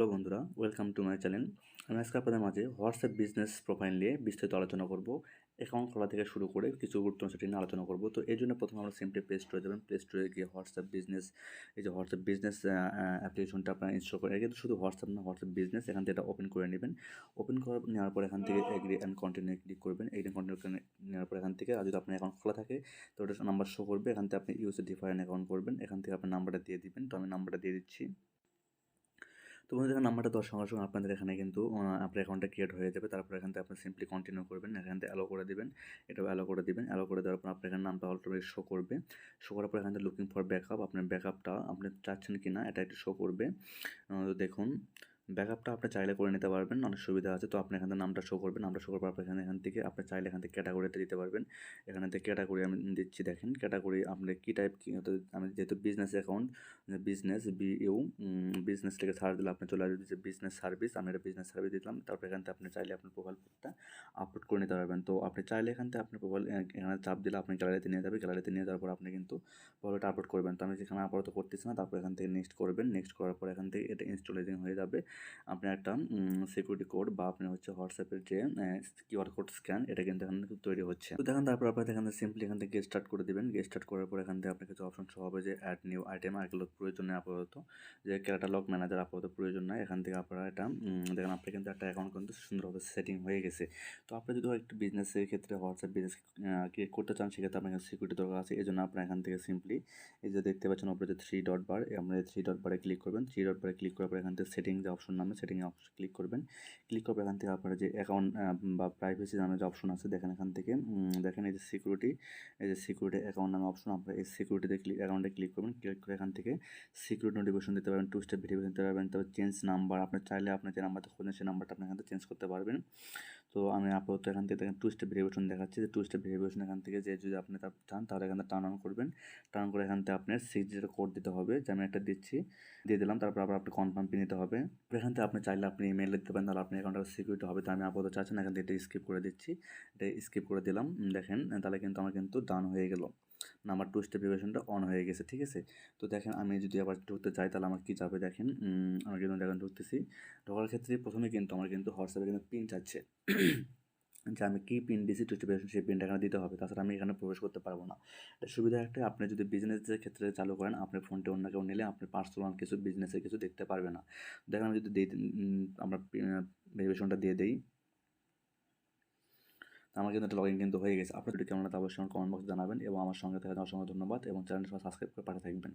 Hello বন্ধুরা, welcome to my channel. আমি আজকে আপনাদের মাঝে হোয়াটসঅ্যাপ বিজনেস প্রোফাইল নিয়ে বিস্তারিত আলোচনা করব। অ্যাকাউন্ট খোলা থেকে শুরু করে কিছু গুরুত্বপূর্ণ সেটি নিয়ে আলোচনা করব। তো এই জন্য প্রথমে আমরা সিম্পলি প্লে স্টোরে যাবেন। প্লে স্টোরে গিয়ে হোয়াটসঅ্যাপ বিজনেস, এই যে হোয়াটসঅ্যাপ বিজনেস অ্যাপ্লিকেশনটা আপনারা ইনস্টল করে, কিন্তু শুধু হোয়াটসঅ্যাপ না, হোয়াটসঅ্যাপ বিজনেস, এখান থেকে এটা ওপেন করে নেবেন। ওপেন নেওয়ার পর এখান থেকে এগ্রি অ্যান্ড কন্টিনিউ ক্লিক করবেন। এগ্রি কন্টিনিউ নেওয়ার পর এখান থেকে, আর যদি আপনার অ্যাকাউন্ট খোলা থাকে তো ওটা নাম্বার শো করবে। এখান থেকে আপনি ইউএসএ ডিফারেন্ট অ্যাকাউন্ট করবেন। এখান থেকে আপনার নাম্বারটা দিয়ে দিবেন। তো আমি নাম্বারটা দিয়ে দিচ্ছি। তো বন্ধুরা, এখানে নাম্বারটা দেওয়ার সঙ্গে সঙ্গে আপনাদের এখানে কিন্তু আপনার অ্যাকাউন্টটা ক্রিয়েট হয়ে যাবে। তারপর এখান থেকে আপনি সিম্পলি কন্টিনিউ করবেন। এখান থেকে অ্যালো করে দিবেন। এটাও অ্যালো করে দিবেন। অ্যালো করে দেওয়ার পর আপনার এখানে নামটা অলরেডি শো করবে। শো করার পর এখান থেকে লুকিং ফর ব্যাকআপ, আপনার ব্যাকআপটা আপনি চাচ্ছেন কি না এটা একটু শো করবে। তো দেখুন, ব্যাকআপটা আপনি চাইলে করে নিতে পারবেন, অনেক সুবিধা আছে। তো আপনি এখানে নামটা শো করবেন। নামটা শো করার পর এখান থেকে আপনি চাইলে এখান থেকে ক্যাটাগরিতে দিতে পারবেন। এখানে থেকে ক্যাটাগরি আমি দিচ্ছি। দেখেন ক্যাটাগরি আপনি কী টাইপ, কী, আমি যেহেতু business account, business BU, business থেকে সার্চ দিলে আপনি চলে আসবে যে বিজনেস সার্ভিস। আমি এটা বিজনেস সার্ভিস দিলাম। তারপর এখান থেকে আপনি চাইলে আপনার প্রোফাইল পিকটা আপলোড করে নিতে পারবেন। তো আপনি চাইলে এখান থেকে আপনার প্রোফাইল এখানে চাপ দিলে আপনি গ্যালারিতে নিয়ে যাবে। গ্যালারিতে নিয়ে যাওয়ার পর আপনি কিন্তু প্রোফাইলটা আপলোড করবেন। তো আমি যেখানে আপাতত করতেছি না, তারপর এখান থেকে নেক্সট করবেন। নেক্সট করার পর এখান থেকে এটা ইনস্টলেশন হয়ে যাবে। আপনার একটা সিকিউরিটি কোড বা আপনি হচ্ছে হোয়াটসঅ্যাপের যে কিউআর কোড স্ক্যান, এটা কিন্তু এখানে তৈরি হচ্ছে। তো দেখেন, তারপর আপনি এখানে সিম্পলি এখান থেকে স্টার্ট করে দেবেন। স্টার্ট করার পর এখান থেকে আপনার কিছু অপশন শো হবে যে অ্যাড নিউ আইটেম, এগুলো প্রয়োজন নেই আপাতত। যে ক্যাটালগ ম্যানেজার আপাতত প্রয়োজন নয়। এখান থেকে আপনারা এটা দেখেন, আপনার কিন্তু একটা অ্যাকাউন্ট কিন্তু সুন্দরভাবে সেটিং হয়ে গেছে। তো আপনি যদি একটু বিজনেসের ক্ষেত্রে হোয়াটসঅ্যাপ বিজনেস ক্রিয়েট করতে চান, সেক্ষেত্রে আপনার সিকিউরিটি দরকার আছে। এই জন্য আপনার এখান থেকে সিম্পলি এই যে দেখতে পাচ্ছেন উপরে যে 3 ডট বার, আমরা এই 3 ডট বারে ক্লিক করবেন। 3 ডট বারে ক্লিক করার পর এখান থেকে সেটিং যে অপশন নামে, সেটিং অপশন ক্লিক করবেন। ক্লিক করবে এখান থেকে আপনার যে অ্যাকাউন্ট বা প্রাইভেসি নামে যে অপশন আছে, দেখেন এখান থেকে দেখেন এই যে সিকিউরিটি, এই যে সিকিউরিটি অ্যাকাউন্ট নামে অপশন, আপনার এই সিকিউরিটিতে অ্যাকাউন্টে ক্লিক করবেন। ক্লিক করে এখান থেকে সিকিউরিটি নোটিফিকেশন দিতে পারবেন, 2 স্টেপ ভেরিফিকেশন দিতে পারবেন। তবে চেঞ্জ নাম্বার, আপনার চাইলে আপনার যে নাম্বারটা খুঁজছেন সেই নাম্বারটা আপনি এখান থেকে চেঞ্জ করতে পারবেন। তো আমি আপাতত এখান থেকে দেখেন 2 স্টেপ ভেরিফিকেশন দেখাচ্ছে, যে 2 স্টেপ ভেরিফিকেশন এখান থেকে যে যদি আপনি চান তাহলে এখান থেকে টার্ন অন করবেন। টার্ন করে এখান থেকে আপনার 6 ডিজিটের কোড দিতে হবে, যে আমি একটা দিচ্ছি, দিয়ে দিলাম। তারপর আবার আপনি কনফার্ম পিন দিতে হবে। এখান থেকে আপনি চাইলে আপনি ইমেল দিতে পারেন, তাহলে আপনি অ্যাকাউন্টটা সিকিউরিটি হবে। তো আমি আপাতত চাচ্ছি না, এখান থেকে এটা স্কিপ করে দিচ্ছি। এটা স্কিপ করে দিলাম। দেখেন তাহলে কিন্তু আমার কিন্তু ডান হয়ে গেল, নাম্বার 2 স্টেপ ভেরিফিকেশনটা অন হয়ে গেছে। ঠিক আছে। তো দেখেন, আমি যদি আবার ঢুকতে চাই তাহলে আমার কী যাবে দেখেন। আমি কিন্তু দেখেন ঢুকতেছি। ঢোকার ক্ষেত্রে প্রথমে কিন্তু আমার কিন্তু হোয়াটসঅ্যাপে কিন্তু পিন চাচ্ছে, যে আমি কী পিন দিছি, টু স্টেপ ভেরিফিকেশন, সেই পিনটা এখানে দিতে হবে। তাছাড়া আমি এখানে প্রবেশ করতে পারবো না। এটা সুবিধা একটা, আপনি যদি বিজনেসের ক্ষেত্রে চালু করেন, আপনার ফোনটা অন্য কেউ নিলে আপনি পার্সোনাল কিছু বিজনেসের কিছু দেখতে পারবে না। দেখেন আমি যদি আমরা ভেরিফিকেশনটা দিয়ে দিই, আমার কিন্তু একটা লগ ইন কিন্তু হয়ে গেছে। আপনার যদি কেমন লাগে অবশ্যই আমার কমেন্ট বক্সে জানাবেন, এবং আমার সঙ্গে থাকার জন্য অসংখ্য ধন্যবাদ, এবং চ্যানেলটা সাবস্ক্রাইব করে পাঠিয়ে থাকবেন।